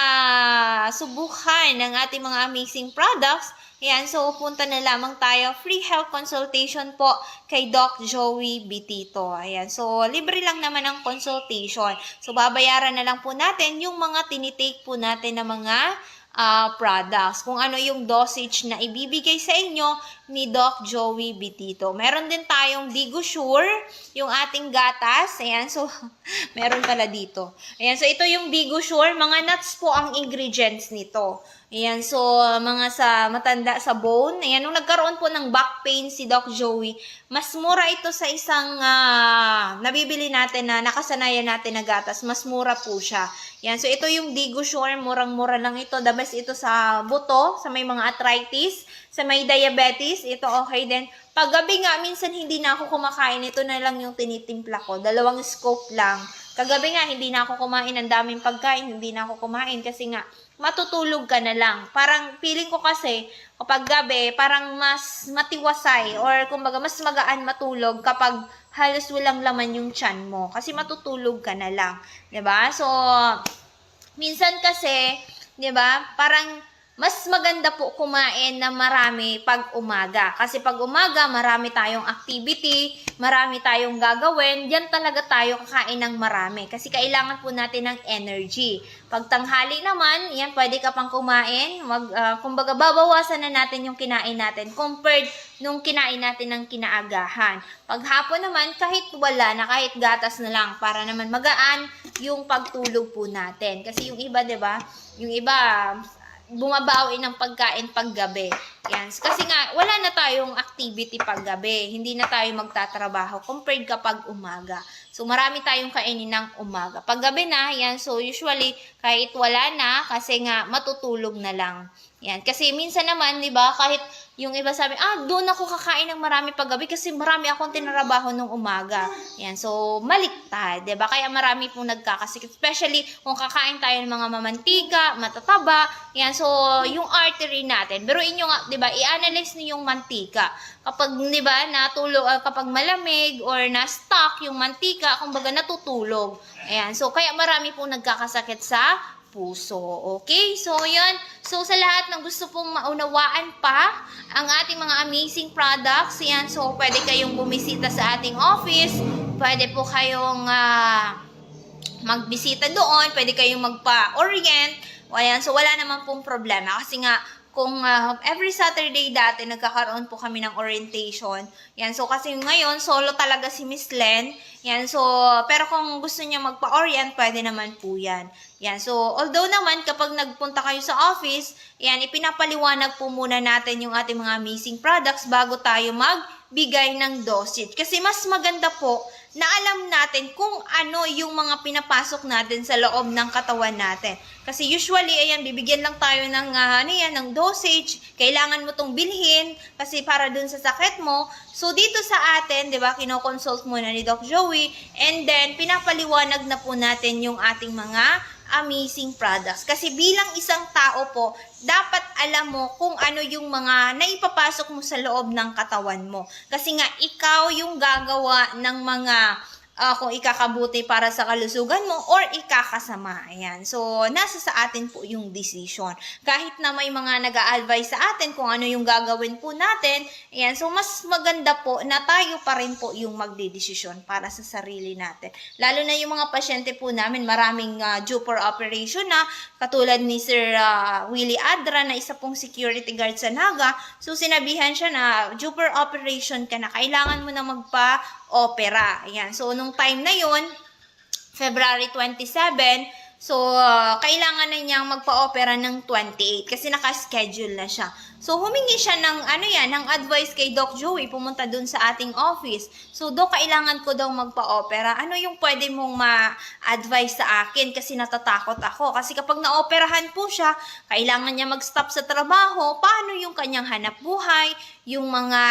subukan ng ating mga amazing products, ayan, so punta na lamang tayo. Free health consultation po kay Doc Joey Bitito. Ayan, so libre lang naman ang consultation. So babayaran na lang po natin yung mga tinitake po natin na mga products. Kung ano yung dosage na ibibigay sa inyo ni Doc Joey Bitito. Meron din tayong Bigosure, yung ating gatas. Ayan, so meron pala dito. Ayan, so ito yung Bigosure. Mga nuts po ang ingredients nito. Ayan, so mga sa matanda sa bone. Ayan, nung nagkaroon po ng back pain si Doc Joey, mas mura ito sa isang nabibili natin na nakasanayan natin na gatas. Mas mura po siya. Ayan, so ito yung Bigosure. Murang-mura lang ito. The best ito sa buto, sa may mga arthritis, sa may diabetes. Ito okay din. Paggabi nga, minsan hindi na ako kumakain. Ito na lang yung tinitimpla ko. 2 scoop lang. Kagabi nga, hindi na ako kumain. Ang daming pagkain, hindi na ako kumain. Kasi nga, matutulog ka na lang. Parang, feeling ko kasi, kapag gabi, parang mas matiwasay. Or, kumbaga, mas magaan matulog kapag halos walang laman yung tiyan mo. Kasi matutulog ka na lang. 'Di ba? So, minsan kasi, 'di ba? Parang mas maganda po kumain na marami pag umaga. Kasi pag umaga, marami tayong activity, marami tayong gagawin, diyan talaga tayo kakain ng marami. Kasi kailangan po natin ng energy. Pag tanghali naman, yan, pwede ka pang kumain. Kumbaga, babawasan na natin yung kinain natin compared nung kinain natin ng kinaagahan. Pag hapon naman, kahit wala na, kahit gatas na lang, para naman magaan yung pagtulog po natin. Kasi yung iba, 'di ba? Yung iba, bumabawi ng pagkain paggabi. Yan. Kasi nga, wala na tayong activity paggabi. Hindi na tayo magtatrabaho compared kapag umaga. So, marami tayong kainin ng umaga. Paggabi na, yan. So, usually, kahit wala na, kasi nga, matutulog na lang. Yan. Kasi minsan naman, di ba, kahit yung iba sabi, doon ako kakain ng marami paggabi kasi marami akong tinrabaho nung umaga. Yan. So, maliktad, di ba? Kaya marami pong nagkakasikip. Especially kung kakain tayo ng mga mamantika, matataba. Yan. So, yung artery natin. Pero inyo nga, di ba, i-analyze niyo yung mantika. Kapag, di ba, kapag malamig or na-stuck yung mantika, kumbaga natutulog. Ayan. So, kaya marami pong nagkakasakit sa puso. Okay? So, yun. So, sa lahat ng gusto pong maunawaan pa ang ating mga amazing products, yan. So, pwede kayong bumisita sa ating office. Pwede po kayong magbisita doon. Pwede kayong magpa-orient. Ayan. So, wala naman pong problema. Kasi nga, kung every Saturday dati, nagkakaroon po kami ng orientation. Yan, so kasi ngayon, solo talaga si Miss Len. Yan, so, pero kung gusto niya magpa-orient, pwede naman po yan. Yan, so, although naman, kapag nagpunta kayo sa office, yan, ipinapaliwanag po muna natin yung ating mga amazing products bago tayo magbigay ng dosage. Kasi mas maganda po na alam natin kung ano yung mga pinapasok natin sa loob ng katawan natin. Kasi usually, ayan, bibigyan lang tayo ng, ng dosage. Kailangan mo tong bilhin kasi para dun sa sakit mo. So, dito sa atin, di ba, kinoconsult muna ni Doc Joey. And then, pinapaliwanag na po natin yung ating mga amazing products. Kasi bilang isang tao po, dapat alam mo kung ano yung mga naipapasok mo sa loob ng katawan mo. Kasi nga, ikaw yung gagawa ng mga kung ikakabuti para sa kalusugan mo or ikakasama. Ayan. So, nasa sa atin po yung decision. Kahit na may mga nag-a-advise sa atin kung ano yung gagawin po natin, ayan. So, mas maganda po na tayo pa rin po yung magdedesisyon para sa sarili natin. Lalo na yung mga pasyente po namin, maraming due for operation na, katulad ni Sir Willie Adra na isa pong security guard sa Naga. So, sinabihan siya na due for operation ka na, kailangan mo na magpa-opera. Ayan. So, nung time na yon, February 27, so, kailangan na niyang magpa-opera ng 28 kasi naka-schedule na siya. So, humingi siya ng advice kay Doc Joey, pumunta dun sa ating office. So, Doc, kailangan ko daw magpa-opera. Ano yung pwede mong ma-advise sa akin? Kasi natatakot ako. Kasi kapag na-operahan po siya, kailangan niya mag-stop sa trabaho. Paano yung kanyang hanap buhay? Yung mga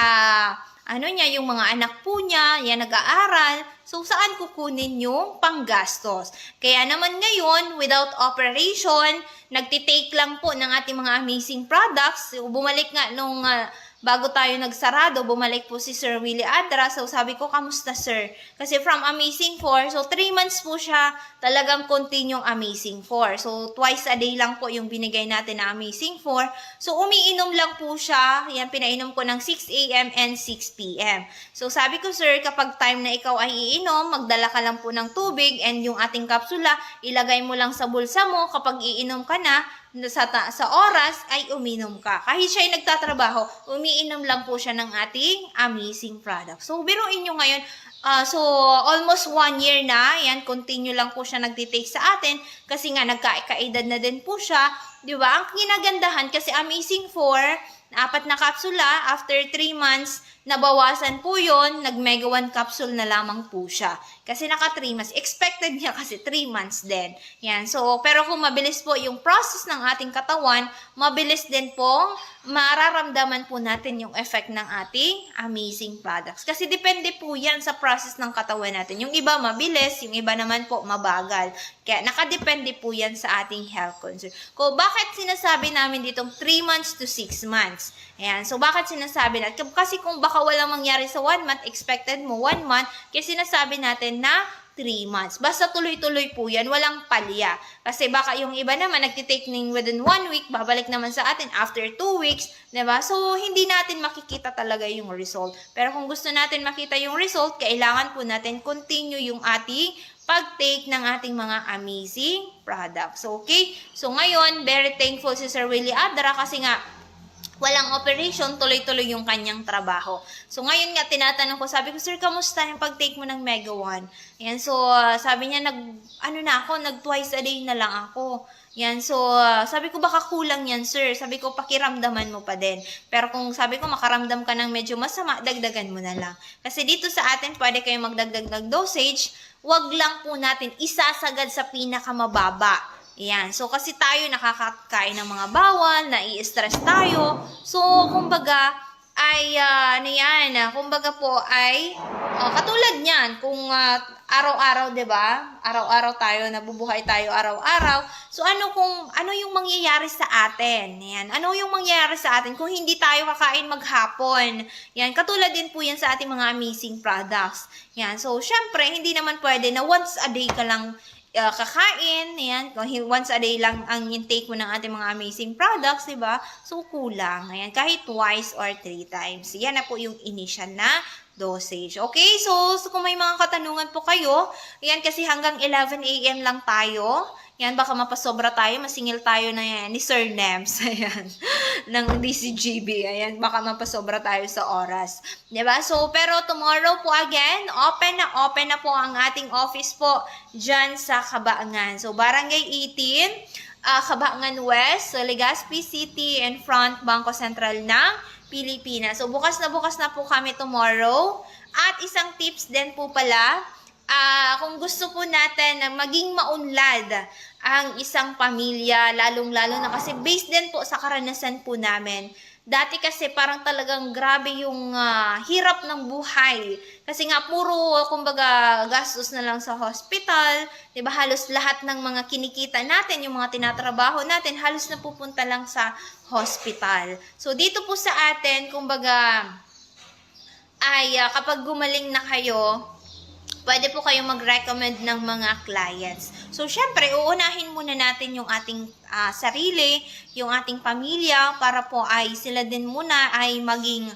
yung mga anak po niya, yan nag-aaral. So, saan kukunin yung panggastos? Kaya naman ngayon, without operation, nagtitake lang po ng ating mga amazing products. So, bumalik nga nung bago tayo nagsarado, bumalik po si Sir Willie Adra. So, sabi ko, kamusta sir? Kasi from Amazing 4, so 3 months po siya talagang continue Amazing 4. So, twice a day lang po yung binigay natin na Amazing 4. So, umiinom lang po siya. Yan, pinainom ko ng 6 a.m. and 6 p.m. So, sabi ko, sir, kapag time na ikaw ay iinom, magdala ka lang po ng tubig and yung ating kapsula, ilagay mo lang sa bulsa mo. Kapag iinom ka na, sa oras ay uminom ka. Kahit siya ay nagtatrabaho, umiinom lang po siya ng ating amazing product. So, biruin nyo ngayon, so, almost 1 year na, yan, continue lang po siya nagtitake sa atin, kasi nga, nagkaedad na din po siya, di ba? Ang kinagandahan, kasi Amazing 4, 4 na kapsula, after 3 months, nabawasan po yun, nag-mega 1 capsule na lamang po siya. Kasi naka 3 months. Expected niya kasi 3 months din. Yan. So, pero kung mabilis po yung process ng ating katawan, mabilis din pong mararamdaman po natin yung effect ng ating amazing products. Kasi depende po yan sa process ng katawan natin. Yung iba mabilis, yung iba naman po mabagal. Kaya nakadepende po yan sa ating health concern. Kung bakit sinasabi namin ditong 3 months to 6 months? Ayan. So, bakit sinasabi natin? Kasi kung baka walang mangyari sa 1 month, expected mo 1 month, kaya sinasabi natin na 3 months. Basta tuloy-tuloy po yan, walang palya. Kasi baka yung iba naman, nagtitake within 1 week, babalik naman sa atin after 2 weeks, diba? So, hindi natin makikita talaga yung result. Pero kung gusto natin makita yung result, kailangan po natin continue yung ating pag-take ng ating mga amazing products. Okay? So, ngayon, very thankful si Sir Willie Adra kasi nga, walang operation, tuloy-tuloy yung kanyang trabaho. So, ngayon nga, tinatanong ko, sabi ko, sir, kamusta yung pag-take mo ng Mega 1? Ayan, so, sabi niya, nag twice a day na lang ako. Yan, so sabi ko baka kulang yan, sir. Sabi ko pakiramdaman mo pa din. Pero kung sabi ko makaramdam ka ng medyo masama, dagdagan mo na lang. Kasi dito sa atin, pwede kayong magdagdag ng dosage. Wag lang po natin isasagad sa pinakamababa. Yan. So, kasi tayo nakakakain ng mga bawal, nai-stress tayo. So, kumbaga, ay, kumbaga po ay, katulad niyan, kung araw-araw, 'di ba? Araw-araw tayo, nabubuhay tayo araw-araw. So, ano yung mangyayari sa atin? Yan. Ano yung mangyayari sa atin kung hindi tayo kakain maghapon? Yan. Katulad din po yan sa ating mga amazing products. Yan. So, syempre, hindi naman pwede na once a day ka lang kakain, yan, once a day lang ang intake mo ng ating mga amazing products, di ba? So, kulang. Ayan, kahit twice or 3 times. Yan na po yung initial na dosage. Okay, so kung may mga katanungan po kayo, ayan, kasi hanggang 11 a.m. lang tayo. Yan, baka mapasobra tayo, masingil tayo na yan, ni Sir Nems, ayan, ng DCGB, ayan, baka mapasobra tayo sa oras. Diba? So, pero tomorrow po again, open na po ang ating office po dyan sa Cabaangan. So, Barangay 18, Cabaangan West, so Legazpi City, and front Bangko Sentral ng Pilipinas. So, bukas na po kami tomorrow. At isang tips din po pala, kung gusto po natin na maging maunlad ang isang pamilya, lalong-lalo na kasi based din po sa karanasan po namin. Dati kasi parang talagang grabe yung hirap ng buhay. Kasi nga puro, kumbaga, gastos na lang sa hospital. Diba? Halos lahat ng mga kinikita natin, yung mga tinatrabaho natin, halos napupunta lang sa hospital. So, dito po sa atin, kumbaga, ay kapag gumaling na kayo, pwede po kayong mag-recommend ng mga clients. So, syempre, uunahin muna natin yung ating sarili, yung ating pamilya, para po ay sila din muna ay maging,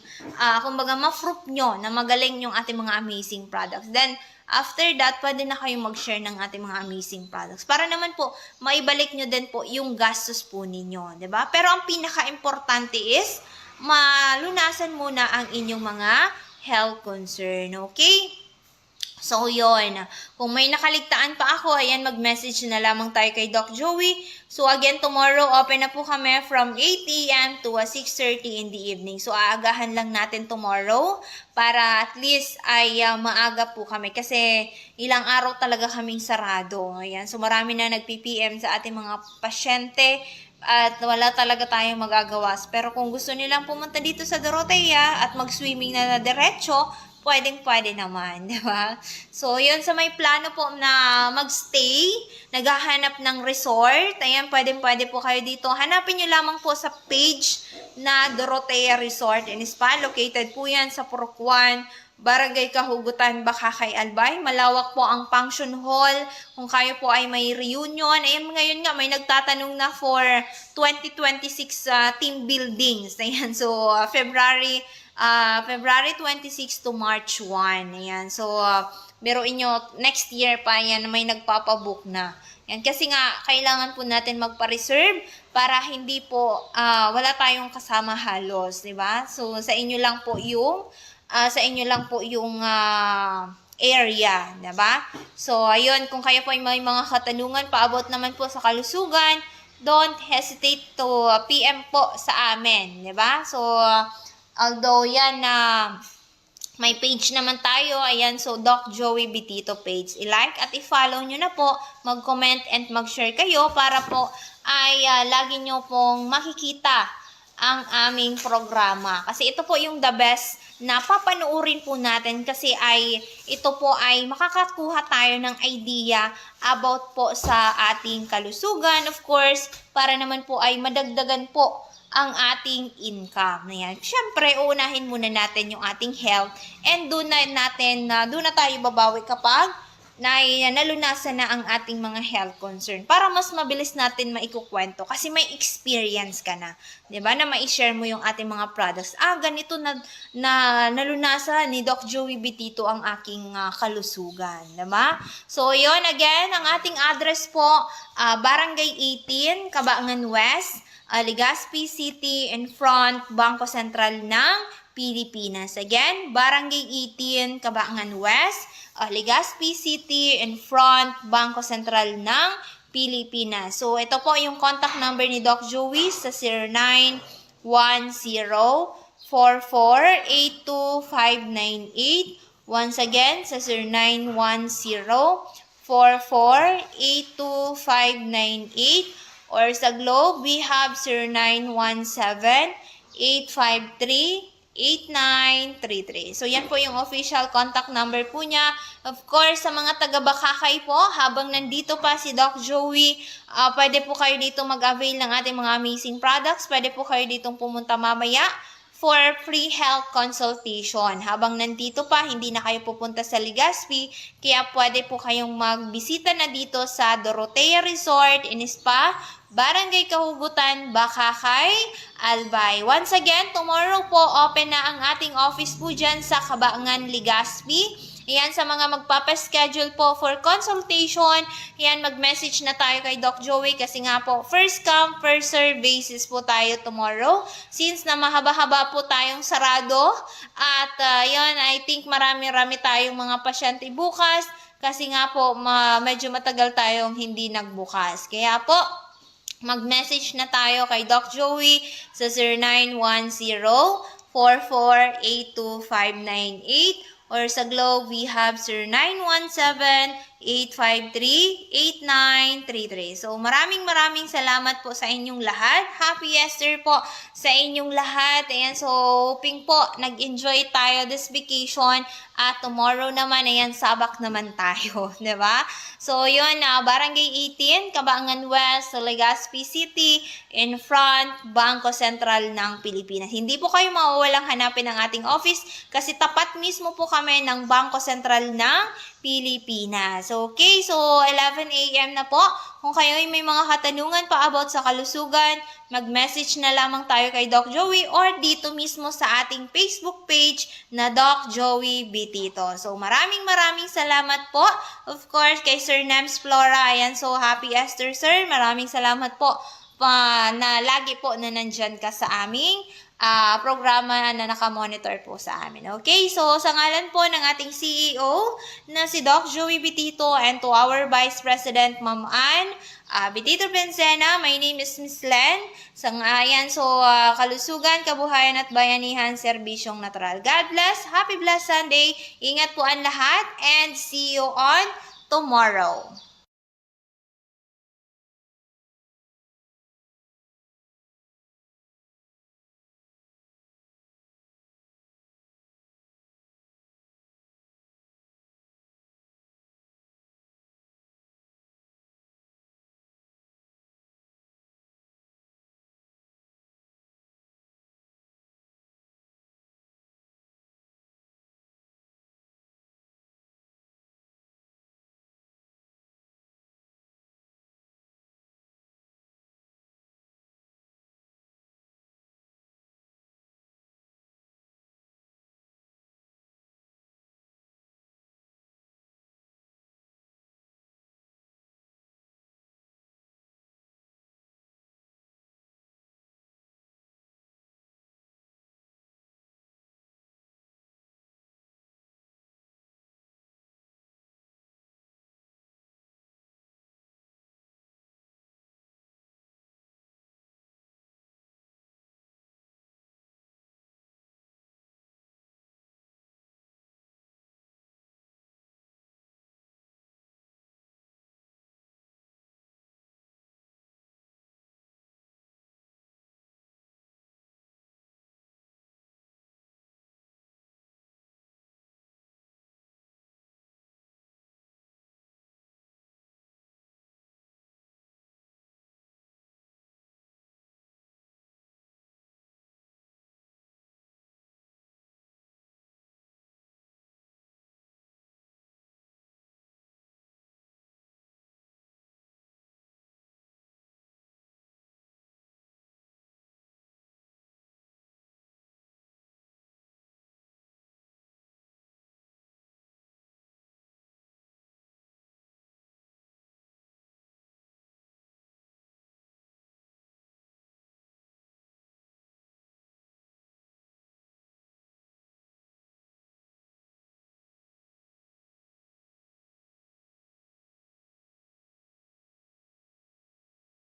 kumbaga, ma-fruit nyo na magaling yung ating mga amazing products. Then, after that, pwede na kayong mag-share ng ating mga amazing products. Para naman po, maibalik nyo din po yung gastos po ninyo. 'Di ba? Pero ang pinaka-importante is, malunasan muna ang inyong mga health concern. Okay? So, yon. Kung may nakaligtaan pa ako, ayan, mag-message na lamang tayo kay Doc Joey. So, again, tomorrow, open na po kami from 8 a.m. to 6:30 in the evening. So, aagahan lang natin tomorrow para at least ay maaga po kami. Kasi ilang araw talaga kaming sarado. Ayan, so marami na nag-PPM sa ating mga pasyente at wala talaga tayong magagawa. Pero kung gusto nilang pumunta dito sa Dorotea at mag-swimming na diretso, pwedeng-pwede naman, di ba? So, yun, sa may plano po na magstay, naghahanap ng resort, ayan, pwedeng-pwede po kayo dito. Hanapin nyo lamang po sa page na Dorotea Resort and Spa. Located po yan sa Purok 1, Barangay Kahugutan, Bakakay, Albay. Malawak po ang function hall. Kung kayo po ay may reunion, ayan, ngayon nga, may nagtatanong na for 2026 team buildings. Ayan, so, February 26 to March 1. Ayan. So, biruin nyo, next year pa yan, may nagpapabook na. Yan. Kasi nga, kailangan po natin magpa-reserve para hindi po, wala tayong kasama halos. Diba? So, sa inyo lang po yung, area. Diba? So, ayun, kung kayo po ay may mga katanungan, paabot naman po sa kalusugan, don't hesitate to PM po sa amin. Diba? So, although yan may page naman tayo, ayan, so Doc Joey Bitito page. I-like at i-follow nyo na po, mag-comment and mag-share kayo para po ay lagi nyo pong makikita ang aming programa. Kasi ito po yung the best na papanuurin po natin kasi ito po ay makakakuha tayo ng idea about po sa ating kalusugan, of course, para naman po ay madagdagan po ang ating income. Ayan. Siyempre, uunahin muna natin yung ating health and doon na tayo babawi kapag nalunasan na ang ating mga health concern para mas mabilis natin maikukwento kasi may experience ka na. 'Di ba? Na mai-share mo yung ating mga products. Ganito na nalunasan ni Doc Joey Bitito ang aking kalusugan. 'Di ba? So, yon again, ang ating address po, Barangay 18, Cabaangan West, Legazpi City, in front, Bangko Sentral ng Pilipinas. Again, Barangay 18, Cabaangan West, Legazpi City, in front, Bangko Sentral ng Pilipinas. So, ito po yung contact number ni Doc Joey sa 0910-4482-598. Once again, sa 0910-4482-598. Or sa Globe, we have 0917-853-8933. So, yan po yung official contact number po niya. Of course, sa mga taga-Bakakay po, habang nandito pa si Doc Joey, pwede po kayo dito mag-avail ng ating mga amazing products. Pwede po kayo ditong pumunta mamaya for free health consultation. Habang nandito pa, hindi na kayo pupunta sa Legazpi, kaya pwede po kayong magbisita na dito sa Dorotea Resort and Spa, Barangay Kahugutan, Bakakay, Albay. Once again, tomorrow po, open na ang ating office po dyan sa Cabaangan, Legazpi. Ayan, sa mga magpapaschedule po for consultation, ayan, mag-message na tayo kay Doc Joey kasi nga po, first come, first serve basis po tayo tomorrow. Since na mahaba-haba po tayong sarado, at yun, I think marami-rami tayong mga pasyente bukas kasi nga po, medyo matagal tayong hindi nagbukas. Kaya po, mag-message na tayo kay Doc Joey sa 0910-4482-598. Or sa Globe, we have 0917-853-8933. So, maraming salamat po sa inyong lahat. Happy Easter po sa inyong lahat. Ayan, so, hoping po, nag-enjoy tayo this vacation. At tomorrow naman, ayan, sabak naman tayo. Diba? So, yun, Barangay 18, Cabaangan West, Legazpi City, in front, Bangko Sentral ng Pilipinas. Hindi po kayo mawawalang hanapin ang ating office kasi tapat mismo po kami ng Bangko Sentral ng Pilipinas. Okay, so 11 a.m. na po. Kung kayo ay may mga katanungan pa about sa kalusugan, mag-message na lamang tayo kay Doc Joey or dito mismo sa ating Facebook page na Doc Joey Bitito. So maraming salamat po. Of course, kay Sir Nems Flora. Ayan, so happy Easter, sir. Maraming salamat po na lagi po na nandyan ka sa aming programa na nakamonitor po sa amin. Okay, so sa ngalan po ng ating CEO na si Doc Joey Bitito and to our Vice President Ma'am Ann Bitito Bencena, my name is Miss Len. Sa ngayan, so kalusugan, kabuhayan at bayanihan, serbisyong natural. God bless, happy blessed Sunday, ingat po ang lahat and see you on tomorrow.